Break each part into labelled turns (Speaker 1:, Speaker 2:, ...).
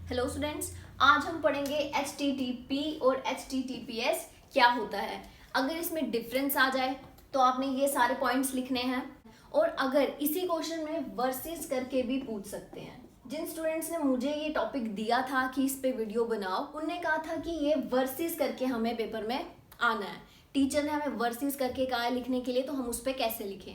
Speaker 1: Hello students, आज हम पढ़ेंगे HTTP और HTTPS क्या होता है। अगर इसमें डिफरेंस आ जाए तो आपने ये सारे पॉइंट्स लिखने हैं और अगर इसी क्वेश्चन में वर्सेस करके भी पूछ सकते हैं। जिन स्टूडेंट्स ने मुझे ये टॉपिक दिया था कि इस पे वीडियो बनाओ, उनने कहा था कि ये वर्सेस करके हमें पेपर में आना है। टीचर ने हमें वर्सेस करके कहा है लिखने के लिए, तो हम उस पर कैसे लिखें।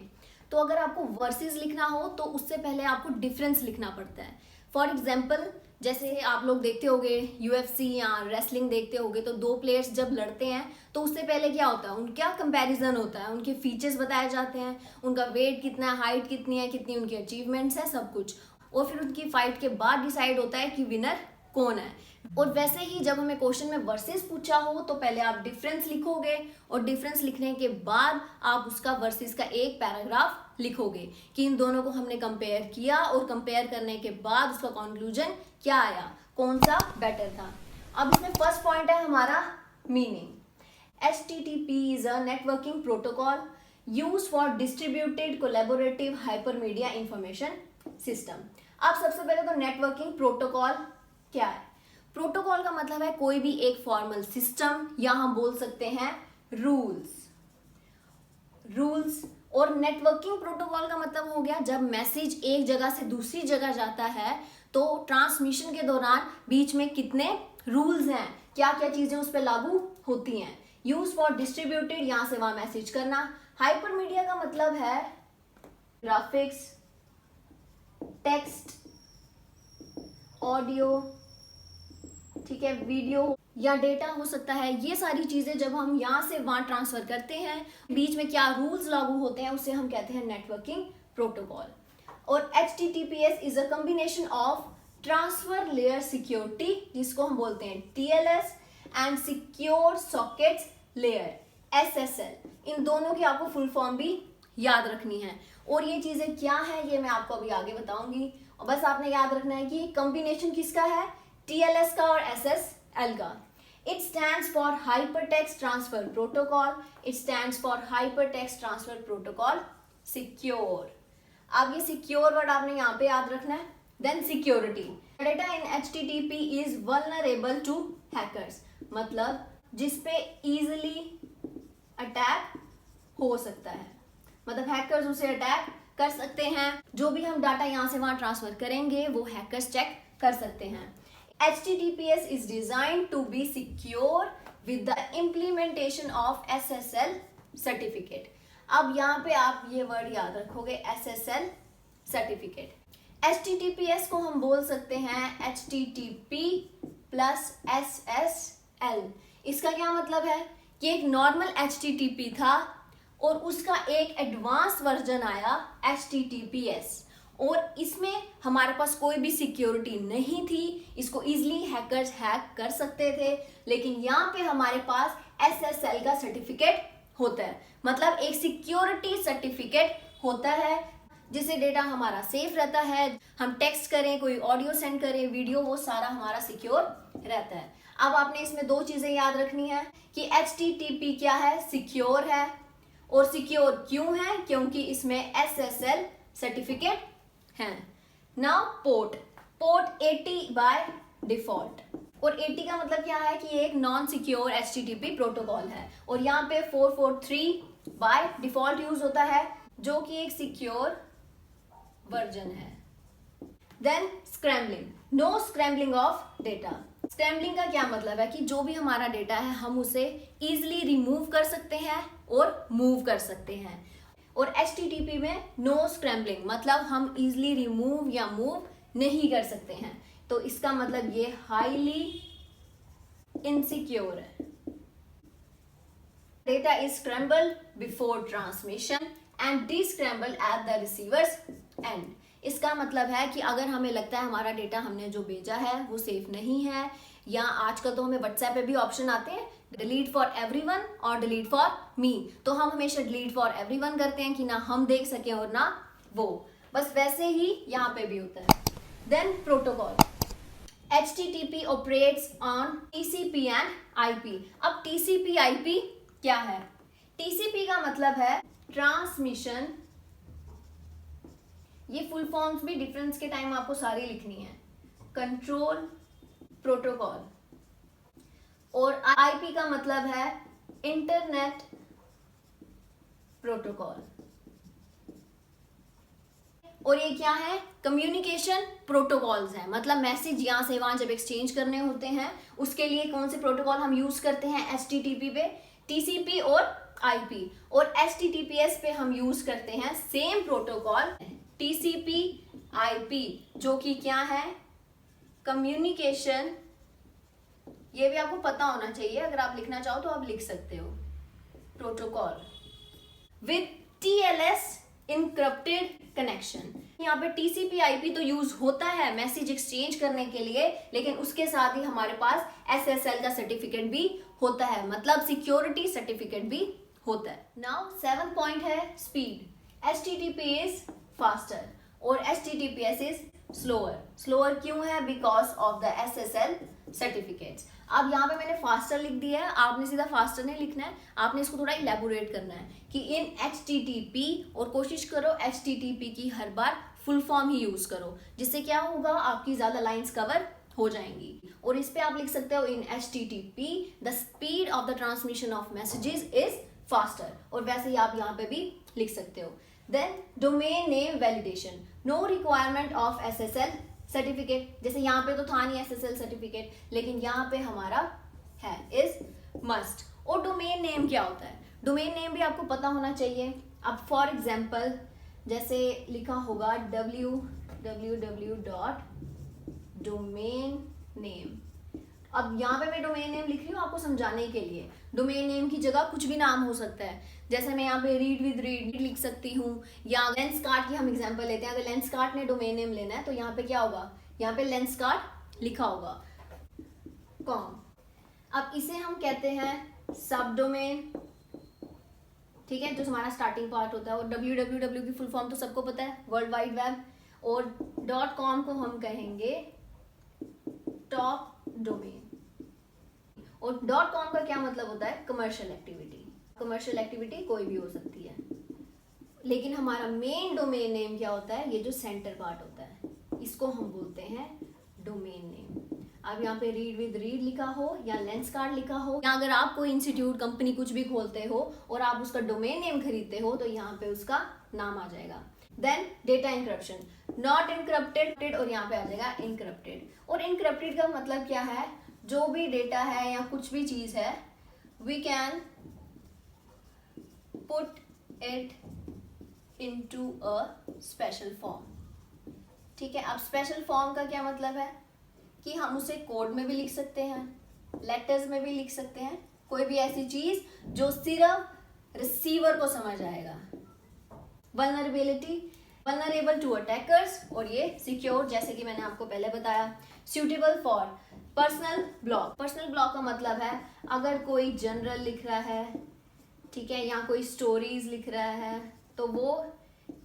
Speaker 1: तो अगर आपको वर्सेस लिखना हो तो उससे पहले आपको डिफरेंस लिखना पड़ता है। फॉर एग्जाम्पल, जैसे आप लोग देखते होंगे UFC या रेसलिंग देखते होंगे, तो दो प्लेयर्स जब लड़ते हैं तो उससे पहले क्या होता है, उनका कंपैरिजन होता है, उनके फीचर्स बताए जाते हैं, उनका वेट कितना है, हाइट कितनी है, कितनी उनकी अचीवमेंट्स है, सब कुछ। और फिर उनकी फाइट के बाद डिसाइड होता है कि विनर कौन है। और वैसे ही जब हमें क्वेश्चन में वर्सेस पूछा हो तो पहले आप डिफरेंस लिखोगे और डिफरेंस लिखने के बाद आप उसका वर्सेस का एक पैराग्राफ लिखोगे कि इन दोनों को हमने कंपेयर किया और कंपेयर करने के बाद उसका कंक्लूजन क्या आया, कौन सा बेटर था। अब इसमें फर्स्ट पॉइंट है हमारा meaning. HTTP is a networking protocol used for distributed collaborative hypermedia information system। अब सबसे पहले तो नेटवर्किंग प्रोटोकॉल क्या है। प्रोटोकॉल का मतलब है कोई भी एक फॉर्मल सिस्टम, या हम बोल सकते हैं रूल्स। और नेटवर्किंग प्रोटोकॉल का मतलब हो गया जब मैसेज एक जगह से दूसरी जगह जाता है तो ट्रांसमिशन के दौरान बीच में कितने रूल्स हैं, क्या क्या चीजें उस पर लागू होती हैं। यूज फॉर डिस्ट्रीब्यूटेड, यहां से वहां मैसेज करना। हाइपरमीडिया का मतलब है ग्राफिक्स, टेक्स्ट, ऑडियो, ठीक है, वीडियो या डेटा हो सकता है। ये सारी चीजें जब हम यहाँ से वहां ट्रांसफर करते हैं, बीच में क्या रूल्स लागू होते हैं, उसे हम कहते हैं नेटवर्किंग प्रोटोकॉल। और HTTPS is a combination of transfer layer security, जिसको हम बोलते हैं TLS, and secure sockets layer SSL। इन दोनों की आपको फुल फॉर्म भी याद रखनी है। और ये चीजें क्या है ये मैं आपको अभी आगे बताऊंगी। और बस आपने याद रखना है कि कॉम्बिनेशन किसका है, TLS का और SSL का। It stands for Hypertext Transfer Protocol. It stands for Hypertext Transfer Protocol Secure। अब ये सिक्योर वर्ड आपने यहाँ पे याद रखना है। Then security, data in HTTP is vulnerable to hackers, मतलब जिसपे इजिली अटैक हो सकता है, मतलब हैकर्स उसे अटैक कर सकते हैं। जो भी हम डाटा यहाँ से वहां ट्रांसफर करेंगे वो हैकर्स चेक कर सकते हैं। HTTPS is designed to be secure with the implementation of SSL certificate। अब यहाँ पे आप ये वर्ड याद रखोगे, SSL सर्टिफिकेट। HTTPS को हम बोल सकते हैं HTTP plus SSL। इसका क्या मतलब है कि एक नॉर्मल HTTP था और उसका एक एडवांस वर्जन आया HTTPS, और इसमें हमारे पास कोई भी सिक्योरिटी नहीं थी, इसको इजीली हैकर्स हैक कर सकते थे। लेकिन यहाँ पे हमारे पास SSL का सर्टिफिकेट होता है, मतलब एक सिक्योरिटी सर्टिफिकेट होता है जिससे डेटा हमारा सेफ रहता है। हम टेक्स्ट करें, कोई ऑडियो सेंड करें, वीडियो, वो सारा हमारा सिक्योर रहता है। अब आपने इसमें दो चीजें याद रखनी है कि HTTP क्या है, सिक्योर है। और सिक्योर क्यों है, क्योंकि इसमें SSL सर्टिफिकेट है। नाउ पोर्ट 80 बाय डिफॉल्ट, और 80 का मतलब क्या है कि ये एक नॉन सिक्योर HTTP प्रोटोकॉल है। और यहाँ पे 443 बाय डिफॉल्ट यूज होता है, जो कि एक सिक्योर वर्जन है। Then scrambling, no scrambling of data. Scrambling का क्या मतलब है कि जो भी हमारा डेटा है हम उसे इजिली रिमूव कर सकते हैं और मूव कर सकते हैं। और HTTP में नो स्क्रैम्बलिंग, मतलब हम इजिली रिमूव या मूव नहीं कर सकते हैं। तो इसका मतलब ये हाईली इनसिक्योर है। Data is scrambled before transmission and डिस्क्रैम्बल्ड at the receivers and. इसका मतलब है कि अगर हमें लगता है हमारा डेटा हमने जो भेजा है वो सेफ नहीं है, या आजकल तो हमें WhatsApp पे भी ऑप्शन आते हैं डिलीट फॉर एवरीवन और डिलीट फॉर मी, तो हम हमेशा डिलीट फॉर एवरीवन करते हैं कि ना हम देख सकें और ना वो। बस वैसे ही यहाँ पे भी होता है। Then protocol, HTTP operates on TCP and IP। अब TCP IP क्या है, TCP का मतलब है ट्रांसमिशन, ये फुल फॉर्म्स भी डिफरेंस के टाइम आपको सारी लिखनी है, कंट्रोल प्रोटोकॉल, और आईपी का मतलब है इंटरनेट प्रोटोकॉल, और ये क्या है, कम्युनिकेशन प्रोटोकॉल्स हैं। मतलब मैसेज यहां से वहां जब एक्सचेंज करने होते हैं उसके लिए कौन से प्रोटोकॉल हम यूज करते हैं, एचटीटीपी पे, टीसीपी और आईपी, और एचटीटीपीएस पे हम यूज करते हैं सेम प्रोटोकॉल टीसीपी आईपी, जो कि क्या है, कम्युनिकेशन। ये भी आपको पता होना चाहिए, अगर आप लिखना चाहो तो आप लिख सकते हो, protocol with TLS encrypted connection. यहाँ पे टीसीपी आईपी तो यूज होता है मैसेज एक्सचेंज करने के लिए, लेकिन उसके साथ ही हमारे पास एसएसएल का सर्टिफिकेट भी होता है, मतलब सिक्योरिटी सर्टिफिकेट भी होता है। नाउ 7th पॉइंट है स्पीड। एचटीटीपी इज फास्टर और एचटीटीपीएस इज स्लोअर। स्लोअर क्यों है, because of the SSL certificates. अब यहाँ पे मैंने फास्टर लिख दिया है, आपने सीधा फास्टर नहीं लिखना है, आपने इसको थोड़ा इलेबोरेट करना है कि इन एचटीटीपी, और कोशिश करो एचटीटीपी की हर बार फुल फॉर्म ही यूज करो, जिससे क्या होगा, आपकी ज्यादा लाइंस कवर हो जाएंगी। और इस पे आप लिख सकते हो इन HTTP the speed of the transmission of messages is faster, और वैसे ही आप यहाँ पे भी लिख सकते हो। Then domain name validation, no requirement of SSL certificate. जैसे यहाँ पे तो था नहीं एसएसएल सर्टिफिकेट, लेकिन यहाँ पे हमारा है, इज मस्ट। और डोमेन नेम क्या होता है, डोमेन नेम भी आपको पता होना चाहिए। अब फॉर एग्जाम्पल जैसे लिखा होगा www.domain अब यहाँ पे मैं डोमेन नेम लिख रही हूँ आपको समझाने के लिए। डोमेन नेम की जगह कुछ भी नाम हो सकता है, जैसे मैं यहाँ पे रीड विद रीड लिख सकती हूँ, या लेंसकार्ट की हम एग्जांपल लेते हैं। अगर लेंसकार्ट ने डोमेन नेम लेना है तो यहाँ पे क्या होगा, यहाँ पे लेंसकार्ट लिखा होगा कॉम। अब इसे हम कहते हैं सब डोमेन, ठीक है, जो हमारा स्टार्टिंग पार्ट होता है। और www की फुल फॉर्म तो सबको पता है, वर्ल्ड वाइड वेब। और .com को हम कहेंगे टॉप डोमेन। और .com का क्या मतलब होता है, कमर्शियल एक्टिविटी। कमर्शियल एक्टिविटी कोई भी हो सकती है, लेकिन हमारा मेन डोमेन नेम क्या होता है, ये जो सेंटर पार्ट होता है, इसको हम बोलते हैं डोमेन नेम। अब यहाँ पे रीड विद रीड लिखा हो या लेंसकार्ट लिखा हो, या अगर आप कोई इंस्टीट्यूट कंपनी कुछ भी खोलते हो और आप उसका डोमेन नेम खरीदते हो तो यहाँ पे उसका नाम आ जाएगा। Then data encryption, not encrypted, और यहाँ पे आ जाएगा इनक्रप्टेड। और इनक्रप्टेड का मतलब क्या है, जो भी डेटा है या कुछ भी चीज है, we can put it into a special form. ठीक है, अब स्पेशल फॉर्म का क्या मतलब है कि हम उसे कोड में भी लिख सकते हैं, लेटर्स में भी लिख सकते हैं, कोई भी ऐसी चीज जो सिर्फ रिसीवर को समझ आएगा। वल्नरेबिलिटी, वल्नरेबल टू अटैकर्स, और ये सिक्योर, जैसे कि मैंने आपको पहले बताया। Suitable for personal blog. Personal blog का मतलब है अगर कोई जनरल लिख रहा है, ठीक है, या कोई स्टोरीज लिख रहा है, तो वो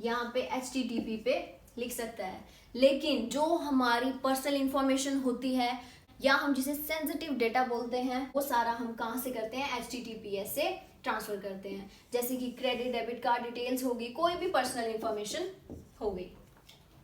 Speaker 1: यहाँ पे HTTP पे लिख सकता है। लेकिन जो हमारी पर्सनल इंफॉर्मेशन होती है, या हम जिसे सेंसिटिव डेटा बोलते हैं, वो सारा हम कहाँ से करते हैं, HTTPS से ट्रांसफर करते हैं। जैसे कि क्रेडिट डेबिट कार्ड डिटेल्स होगी, कोई भी पर्सनल इंफॉर्मेशन हो गई।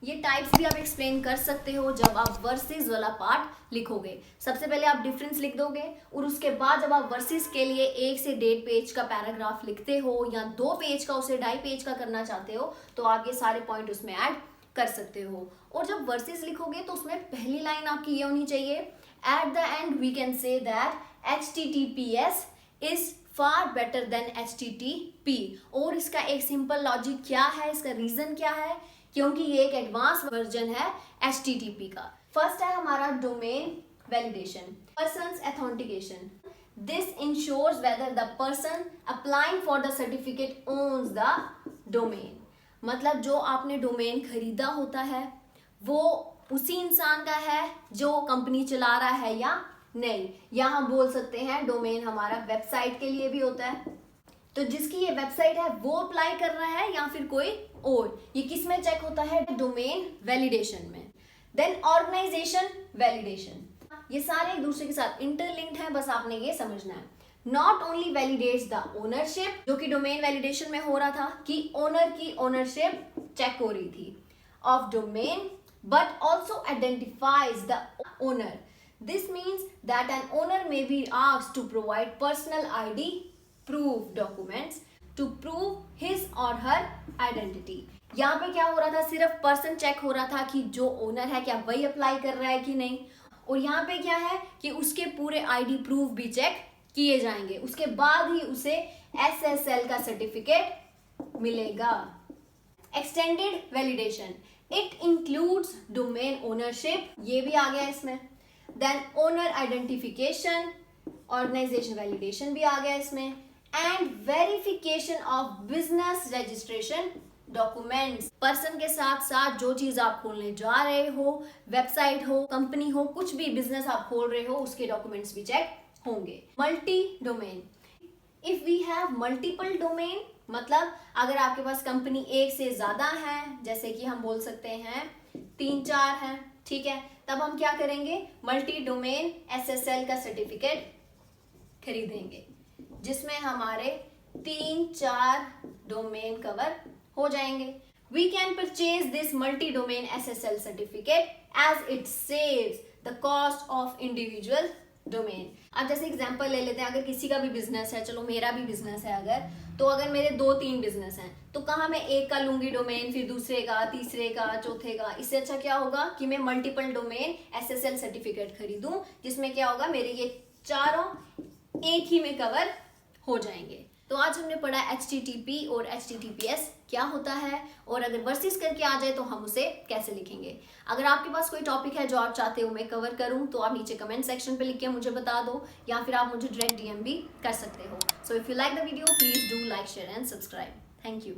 Speaker 1: ये टाइप्स भी आप एक्सप्लेन कर सकते हो जब आप वर्सेस वाला पार्ट लिखोगे। सबसे पहले आप डिफरेंस लिख दोगे, और उसके बाद जब आप वर्सेस के लिए 1 से 1.5 पेज का पैराग्राफ लिखते हो, या 2 पेज का उसे 2.5 पेज का करना चाहते हो, तो आप ये सारे पॉइंट उसमें ऐड कर सकते हो। और जब वर्सेस लिखोगे तो उसमें पहली लाइन आपकी ये होनी चाहिए, at the end we can say that HTTPS is far better than HTTP। और इसका एक सिंपल लॉजिक क्या है, इसका रीजन क्या है, क्योंकि ये एक एडवांस वर्जन है HTTP का। फर्स्ट है हमारा domain validation, persons authentication. This ensures whether the person applying for the certificate owns the domain. मतलब जो आपने डोमेन खरीदा होता है वो उसी इंसान का है जो कंपनी चला रहा है या नहीं। या हम बोल सकते हैं डोमेन हमारा वेबसाइट के लिए भी होता है, तो जिसकी ये वेबसाइट है वो अप्लाई कर रहा है या फिर कोई और। ये किस में चेक होता है, डोमेन वैलिडेशन में। देन ऑर्गेनाइजेशन वैलिडेशन, ये सारे एक दूसरे के साथ इंटरलिंक्ड है, बस आपने ये समझना है। Not only validates the ownership, जो कि डोमेन वैलिडेशन में हो रहा था कि ओनर की ओनरशिप चेक हो रही थी of domain, but also identifies the owner. This means that an owner may be asked to provide personal ID proof documents to prove his or her identity. यहाँ पे क्या हो रहा था, सिर्फ पर्सन चेक हो रहा था कि जो ओनर है क्या वही अप्लाई कर रहा है कि नहीं, और यहाँ पे क्या है कि उसके पूरे आईडी प्रूफ भी चेक किए जाएंगे, उसके बाद ही उसे SSL का सर्टिफिकेट मिलेगा। Extended validation, it includes domain ownership, ये भी आ गया इसमें, then owner identification, organization validation भी आ गया इसमें, and verification of business registration documents. Person के साथ साथ जो चीज आप खोलने जा रहे हो, वेबसाइट हो, कंपनी हो, कुछ भी बिजनेस आप खोल रहे हो, उसके डॉक्यूमेंट्स भी चेक होंगे। Multi domain, if we have multiple domain, मतलब अगर आपके पास कंपनी एक से ज्यादा है, जैसे कि हम बोल सकते हैं 3-4 है, ठीक है, तब हम क्या करेंगे, मल्टी डोमेन SSL का सर्टिफिकेट खरीदेंगे, जिसमें हमारे 3-4 डोमेन कवर हो जाएंगे। We can purchase this multi-domain SSL certificate as it saves the cost of individual domain. अब जैसे एग्जांपल ले लेते हैं, अगर किसी का भी बिजनेस है, चलो मेरा भी बिजनेस है अगर, तो अगर मेरे 2-3 बिजनेस हैं, तो कहाँ मैं एक का लूंगी डोमेन, फिर दूसरे का, तीसरे का, चौथे का। इससे अच्छा क्या होगा कि मैं मल्टीपल डोमेन SSL सर्टिफिकेट खरीदूं, जिसमें क्या होगा, मेरे ये चारों एक ही में कवर हो जाएंगे। तो आज हमने पढ़ा HTTP और HTTPS क्या होता है, और अगर वर्सेस करके आ जाए तो हम उसे कैसे लिखेंगे। अगर आपके पास कोई टॉपिक है जो आप चाहते हो मैं कवर करूं, तो आप नीचे कमेंट सेक्शन पे लिख के मुझे बता दो, या फिर आप मुझे डायरेक्ट DM भी कर सकते हो। So if you like the video, please do like, share and subscribe. Thank you.